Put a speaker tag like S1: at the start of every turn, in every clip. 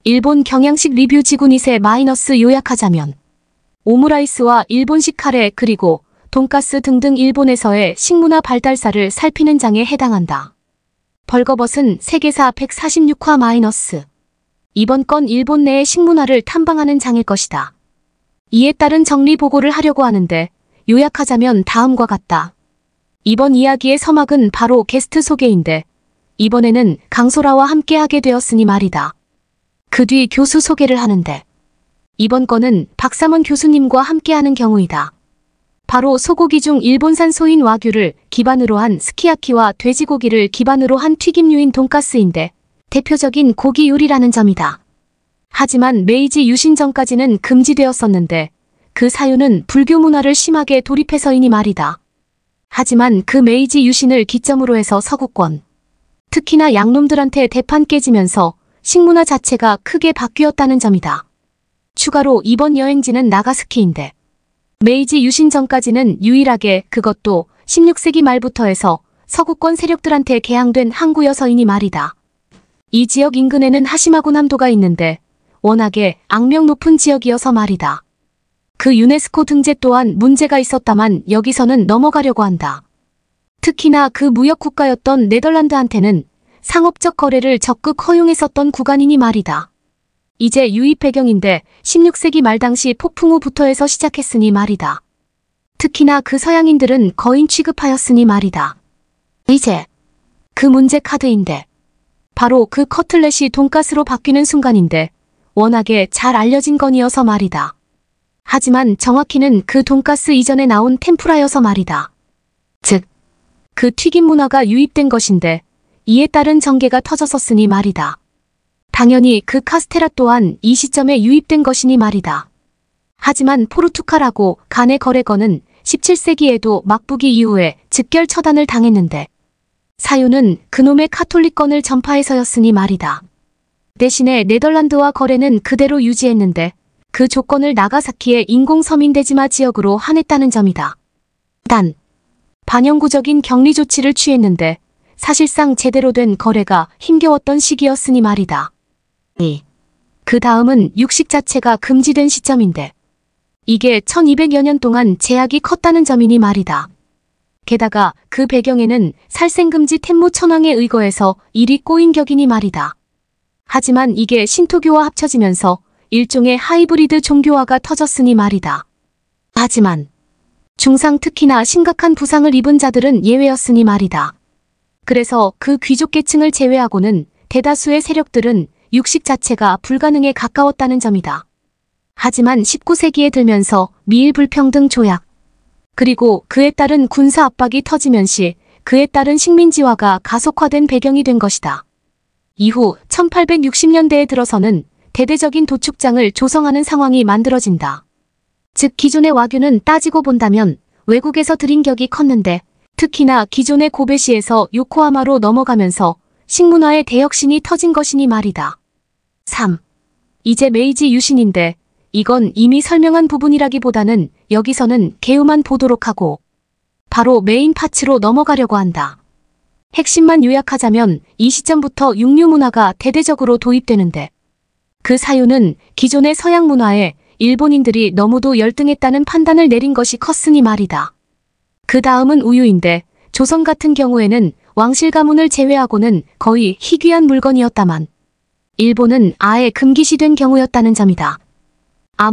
S1: 일본 경양식 리뷰 지구닛에 마이너스 요약하자면 오므라이스와 일본식 카레 그리고 돈가스 등등 일본에서의 식문화 발달사를 살피는 장에 해당한다. 벌거벗은 세계사 146화 마이너스. 이번 건 일본 내의 식문화를 탐방하는 장일 것이다. 이에 따른 정리 보고를 하려고 하는데 요약하자면 다음과 같다. 이번 이야기의 서막은 바로 게스트 소개인데 이번에는 강소라와 함께 하게 되었으니 말이다. 그 뒤 교수 소개를 하는데 이번 건은 박삼원 교수님과 함께하는 경우이다. 바로 소고기 중 일본산 소인 와규를 기반으로 한 스키야키와 돼지고기를 기반으로 한 튀김류인 돈가스인데 대표적인 고기 요리라는 점이다. 하지만 메이지 유신 전까지는 금지되었었는데 그 사유는 불교 문화를 심하게 돌입해서이니 말이다. 하지만 그 메이지 유신을 기점으로 해서 서구권, 특히나 양놈들한테 대판 깨지면서 식문화 자체가 크게 바뀌었다는 점이다. 추가로 이번 여행지는 나가스키인데 메이지 유신 전까지는 유일하게 그것도 16세기 말부터 해서 서구권 세력들한테 개항된 항구여서이니 말이다. 이 지역 인근에는 하시마구 남도가 있는데 워낙에 악명 높은 지역이어서 말이다. 그 유네스코 등재 또한 문제가 있었다만 여기서는 넘어가려고 한다. 특히나 그 무역 국가였던 네덜란드한테는 상업적 거래를 적극 허용했었던 구간이니 말이다. 이제 유입 배경인데 16세기 말 당시 폭풍 후부터 해서 시작했으니 말이다. 특히나 그 서양인들은 거인 취급하였으니 말이다. 이제 그 문제 카드인데 바로 그 커틀렛이 돈가스로 바뀌는 순간인데 워낙에 잘 알려진 건이어서 말이다. 하지만 정확히는 그 돈가스 이전에 나온 템푸라여서 말이다. 즉, 그 튀김 문화가 유입된 것인데 이에 따른 전개가 터졌었으니 말이다. 당연히 그 카스테라 또한 이 시점에 유입된 것이니 말이다. 하지만 포르투갈하고 간의 거래건은 17세기에도 막부기 이후에 즉결 처단을 당했는데 사유는 그놈의 카톨릭건을 전파해서였으니 말이다. 대신에 네덜란드와 거래는 그대로 유지했는데 그 조건을 나가사키의 인공서민대지마 지역으로 한했다는 점이다. 단, 반영구적인 격리 조치를 취했는데 사실상 제대로 된 거래가 힘겨웠던 시기였으니 말이다. 그 다음은 육식 자체가 금지된 시점인데 이게 1200여 년 동안 제약이 컸다는 점이니 말이다. 게다가 그 배경에는 살생금지 텐무 천황에 의거해서 일이 꼬인 격이니 말이다. 하지만 이게 신토교와 합쳐지면서 일종의 하이브리드 종교화가 터졌으니 말이다. 하지만 중상 특히나 심각한 부상을 입은 자들은 예외였으니 말이다. 그래서 그 귀족계층을 제외하고는 대다수의 세력들은 육식 자체가 불가능에 가까웠다는 점이다. 하지만 19세기에 들면서 미일 불평등 조약, 그리고 그에 따른 군사 압박이 터지면 시 그에 따른 식민지화가 가속화된 배경이 된 것이다. 이후 1860년대에 들어서는 대대적인 도축장을 조성하는 상황이 만들어진다. 즉 기존의 와규는 따지고 본다면 외국에서 들인 격이 컸는데 특히나 기존의 고베시에서 요코하마로 넘어가면서 식문화의 대혁신이 터진 것이니 말이다. 3. 이제 메이지 유신인데 이건 이미 설명한 부분이라기보다는 여기서는 개요만 보도록 하고 바로 메인 파츠로 넘어가려고 한다. 핵심만 요약하자면 이 시점부터 육류 문화가 대대적으로 도입되는데 그 사유는 기존의 서양 문화에 일본인들이 너무도 열등했다는 판단을 내린 것이 컸으니 말이다. 그 다음은 우유인데 조선 같은 경우에는 왕실 가문을 제외하고는 거의 희귀한 물건이었다만 일본은 아예 금기시된 경우였다는 점이다.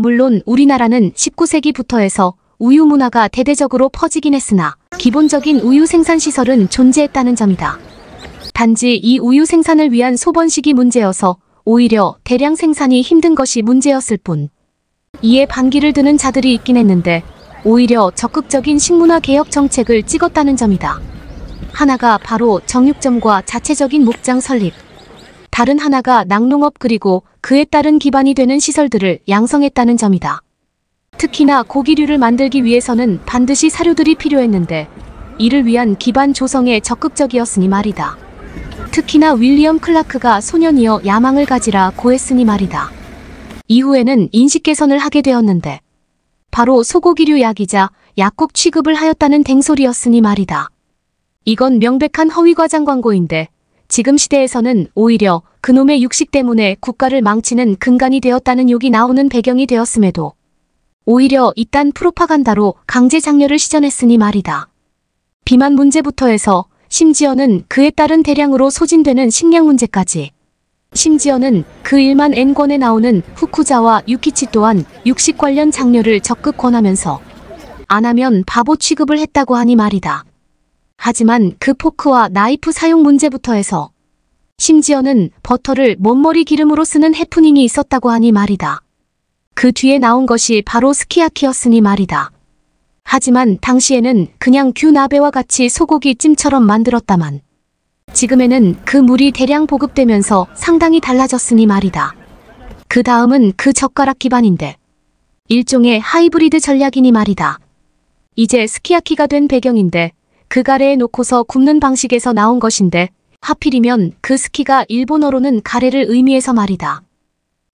S1: 물론 우리나라는 19세기부터 해서 우유 문화가 대대적으로 퍼지긴 했으나 기본적인 우유 생산 시설은 존재했다는 점이다. 단지 이 우유 생산을 위한 소번식이 문제여서 오히려 대량 생산이 힘든 것이 문제였을 뿐 이에 반기를 드는 자들이 있긴 했는데 오히려 적극적인 식문화 개혁 정책을 찍었다는 점이다. 하나가 바로 정육점과 자체적인 목장 설립, 다른 하나가 낙농업 그리고 그에 따른 기반이 되는 시설들을 양성했다는 점이다. 특히나 고기류를 만들기 위해서는 반드시 사료들이 필요했는데 이를 위한 기반 조성에 적극적이었으니 말이다. 특히나 윌리엄 클라크가 소년이여 야망을 가지라 고했으니 말이다. 이후에는 인식 개선을 하게 되었는데 바로 소고기류 약이자 약국 취급을 하였다는 댕소리였으니 말이다. 이건 명백한 허위과장 광고인데 지금 시대에서는 오히려 그놈의 육식 때문에 국가를 망치는 근간이 되었다는 욕이 나오는 배경이 되었음에도 오히려 이딴 프로파간다로 강제 장려를 시전했으니 말이다. 비만 문제부터 해서 심지어는 그에 따른 대량으로 소진되는 식량 문제까지, 심지어는 그 1만 N권에 나오는 후쿠자와 유키치 또한 육식 관련 장려를 적극 권하면서 안 하면 바보 취급을 했다고 하니 말이다. 하지만 그 포크와 나이프 사용 문제부터 해서 심지어는 버터를 먼머리 기름으로 쓰는 해프닝이 있었다고 하니 말이다. 그 뒤에 나온 것이 바로 스키야키였으니 말이다. 하지만 당시에는 그냥 규나베와 같이 소고기 찜처럼 만들었다만 지금에는 그 물이 대량 보급되면서 상당히 달라졌으니 말이다. 그 다음은 그 젓가락 기반인데 일종의 하이브리드 전략이니 말이다. 이제 스키야키가 된 배경인데 그 가래에 놓고서 굽는 방식에서 나온 것인데 하필이면 그 스키가 일본어로는 가래를 의미해서 말이다.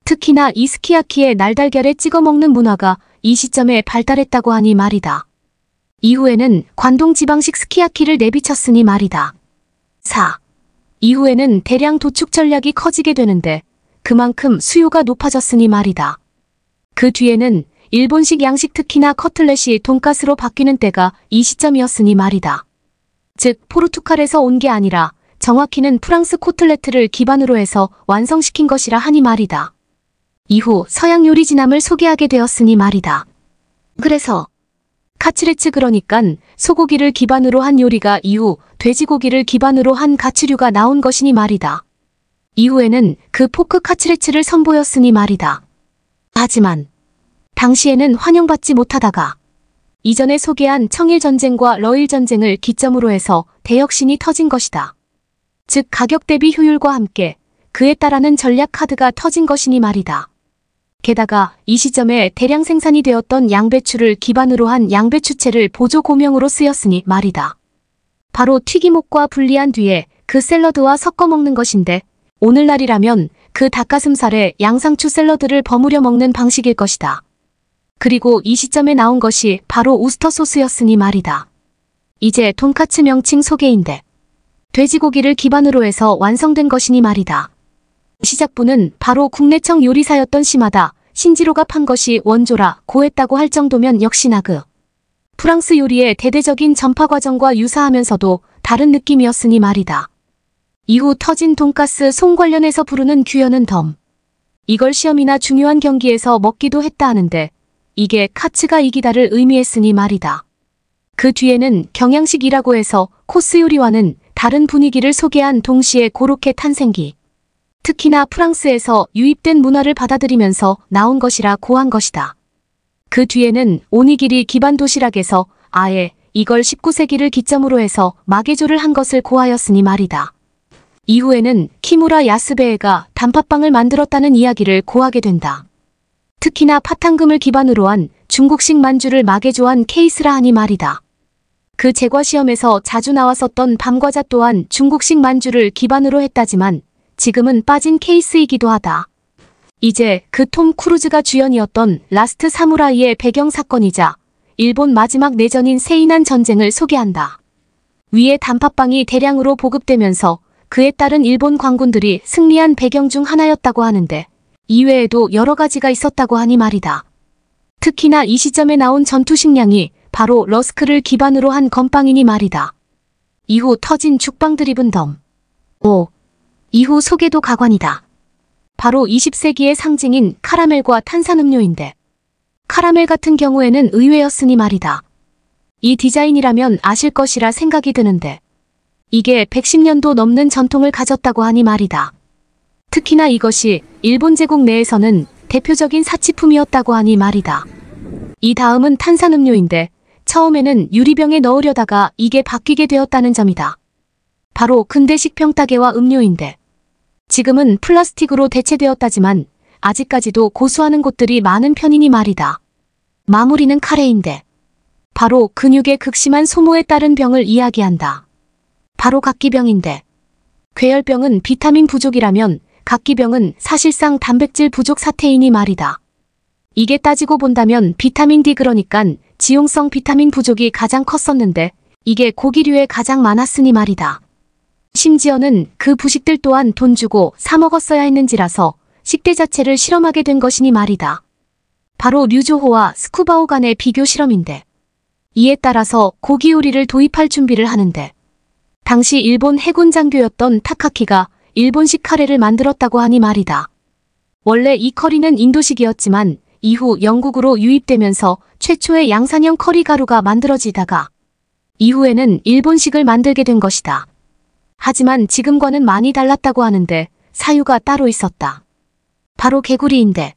S1: 특히나 이 스키야키에 날달걀에 찍어 먹는 문화가 이 시점에 발달했다고 하니 말이다. 이후에는 관동 지방식 스키야키를 내비쳤으니 말이다. 4. 이후에는 대량 도축 전략이 커지게 되는데 그만큼 수요가 높아졌으니 말이다. 그 뒤에는 일본식 양식 특히나 커틀렛이 돈가스로 바뀌는 때가 이 시점이었으니 말이다. 즉 포르투갈에서 온 게 아니라 정확히는 프랑스 코틀레트를 기반으로 해서 완성시킨 것이라 하니 말이다. 이후 서양 요리 진함을 소개하게 되었으니 말이다. 그래서 카츠레츠 그러니깐 소고기를 기반으로 한 요리가 이후 돼지고기를 기반으로 한 가츠류가 나온 것이니 말이다. 이후에는 그 포크 카츠레츠를 선보였으니 말이다. 하지만 당시에는 환영받지 못하다가 이전에 소개한 청일전쟁과 러일전쟁을 기점으로 해서 대혁신이 터진 것이다. 즉 가격 대비 효율과 함께 그에 따라는 전략 카드가 터진 것이니 말이다. 게다가 이 시점에 대량 생산이 되었던 양배추를 기반으로 한 양배추채를 보조 고명으로 쓰였으니 말이다. 바로 튀김옷과 분리한 뒤에 그 샐러드와 섞어 먹는 것인데 오늘날이라면 그 닭가슴살에 양상추 샐러드를 버무려 먹는 방식일 것이다. 그리고 이 시점에 나온 것이 바로 우스터 소스였으니 말이다. 이제 돈카츠 명칭 소개인데 돼지고기를 기반으로 해서 완성된 것이니 말이다. 시작부는 바로 국내청 요리사였던 시마다 신지로가 판 것이 원조라 고했다고 할 정도면 역시나 그 프랑스 요리의 대대적인 전파 과정과 유사하면서도 다른 느낌이었으니 말이다. 이후 터진 돈가스 송 관련해서 부르는 규현은 덤. 이걸 시험이나 중요한 경기에서 먹기도 했다 하는데 이게 카츠가 이기다를 의미했으니 말이다. 그 뒤에는 경양식이라고 해서 코스 요리와는 다른 분위기를 소개한 동시에 고로케 탄생기. 특히나 프랑스에서 유입된 문화를 받아들이면서 나온 것이라 고한 것이다. 그 뒤에는 오니기리 기반 도시락에서 아예 이걸 19세기를 기점으로 해서 마개조를 한 것을 고하였으니 말이다. 이후에는 키무라 야스베에가 단팥빵을 만들었다는 이야기를 고하게 된다. 특히나 파탕금을 기반으로 한 중국식 만주를 마개조한 케이스라 하니 말이다. 그 제과 시험에서 자주 나왔었던 밤과자 또한 중국식 만주를 기반으로 했다지만 지금은 빠진 케이스이기도 하다. 이제 그 톰 크루즈가 주연이었던 라스트 사무라이의 배경 사건이자 일본 마지막 내전인 세이난 전쟁을 소개한다. 위에 단팥빵이 대량으로 보급되면서 그에 따른 일본 관군들이 승리한 배경 중 하나였다고 하는데 이외에도 여러 가지가 있었다고 하니 말이다. 특히나 이 시점에 나온 전투 식량이 바로 러스크를 기반으로 한 건빵이니 말이다. 이후 터진 죽빵 드립은 덤. 5. 이후 소개도 가관이다. 바로 20세기의 상징인 카라멜과 탄산음료인데 카라멜 같은 경우에는 의외였으니 말이다. 이 디자인이라면 아실 것이라 생각이 드는데 이게 110년도 넘는 전통을 가졌다고 하니 말이다. 특히나 이것이 일본 제국 내에서는 대표적인 사치품이었다고 하니 말이다. 이 다음은 탄산음료인데 처음에는 유리병에 넣으려다가 이게 바뀌게 되었다는 점이다. 바로 근대식 병따개와 음료인데 지금은 플라스틱으로 대체되었다지만 아직까지도 고수하는 곳들이 많은 편이니 말이다. 마무리는 카레인데 바로 근육의 극심한 소모에 따른 병을 이야기한다. 바로 각기병인데 괴혈병은 비타민 부족이라면 각기병은 사실상 단백질 부족 사태이니 말이다. 이게 따지고 본다면 비타민 D 그러니깐 지용성 비타민 부족이 가장 컸었는데 이게 고기류에 가장 많았으니 말이다. 심지어는 그 부식들 또한 돈 주고 사 먹었어야 했는지라서 식대 자체를 실험하게 된 것이니 말이다. 바로 류조호와 스쿠바오 간의 비교 실험인데, 이에 따라서 고기 요리를 도입할 준비를 하는데, 당시 일본 해군 장교였던 타카키가 일본식 카레를 만들었다고 하니 말이다. 원래 이 커리는 인도식이었지만 이후 영국으로 유입되면서 최초의 양산형 커리 가루가 만들어지다가 이후에는 일본식을 만들게 된 것이다. 하지만 지금과는 많이 달랐다고 하는데 사유가 따로 있었다. 바로 개구리인데,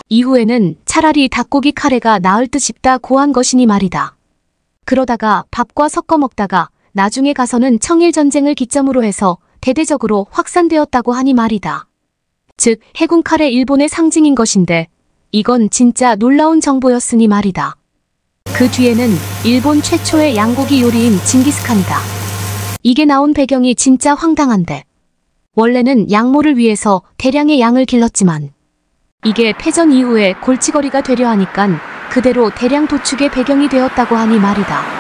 S1: 이후에는 차라리 닭고기 카레가 나을 듯 싶다고 한 것이니 말이다. 그러다가 밥과 섞어 먹다가 나중에 가서는 청일전쟁을 기점으로 해서 대대적으로 확산되었다고 하니 말이다. 즉 해군 카레 일본의 상징인 것인데, 이건 진짜 놀라운 정보였으니 말이다. 그 뒤에는 일본 최초의 양고기 요리인 징기스칸이다. 이게 나온 배경이 진짜 황당한데, 원래는 양모를 위해서 대량의 양을 길렀지만 이게 패전 이후에 골칫거리가 되려 하니깐 그대로 대량 도축의 배경이 되었다고 하니 말이다.